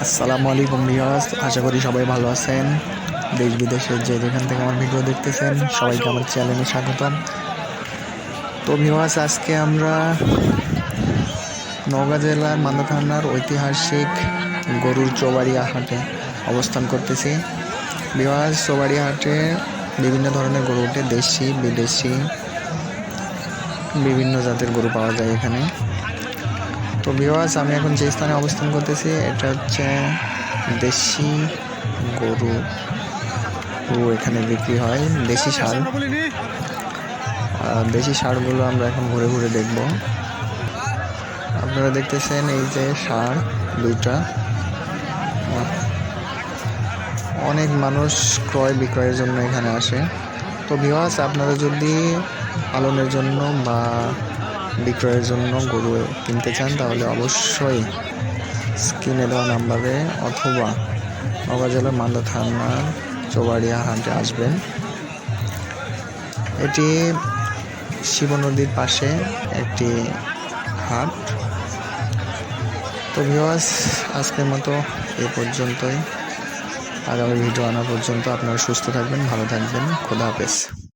আসসালামু আলাইকুম ভিউয়ার্স, আশা করি সবাই ভালো আছেন। দেশ বিদেশের যে যেখান থেকে আমার ভিডিও দেখতেছেন সবাইকে আমার চ্যানেলে স্বাগতম। তো ভিউয়ার্স, আজকে আমরা নওগাঁ জেলার মান্দা থানার ঐতিহাসিক গরুর চৌবাড়িয়া হাটে অবস্থান করতেছি। ভিউয়ার্স, চৌবাড়িয়া হাটে বিভিন্ন ধরনের গরু ওঠে, দেশি বিদেশি বিভিন্ন জাতের গরু পাওয়া যায় এখানে। তো ভিউয়ার্স, আমি এখন যে স্থানে অবস্থান করতেছি এটা হচ্ছে দেশি গরু এখানে বিক্রি হয়, দেশি ষাঁড়। দেশি ষাঁড়গুলো আমরা এখন ঘুরে ঘুরে দেখব। আপনারা দেখতেছেন এই যে ষাঁড় দুইটা, অনেক মানুষ ক্রয় বিক্রয়ের জন্য এখানে আসে। তো ভিউয়ার্স, আপনারা যদি পালনের জন্য বা বিক্রয়ের জন্য গরু কিনতে চান তাহলে অবশ্যই স্ক্রিনে দেওয়া নাম্বারে অথবা নওগাঁ জেলার মান্দা থানার চৌবাড়িয়া হাটে আসবেন। এটি শিব নদীর পাশে একটি হাট। তো ভিউয়ার্স, আজকের মতো এই পর্যন্তই। আগামী ভিডিও আনা পর্যন্ত আপনারা সুস্থ থাকবেন, ভালো থাকবেন। খোদা হাফেজ।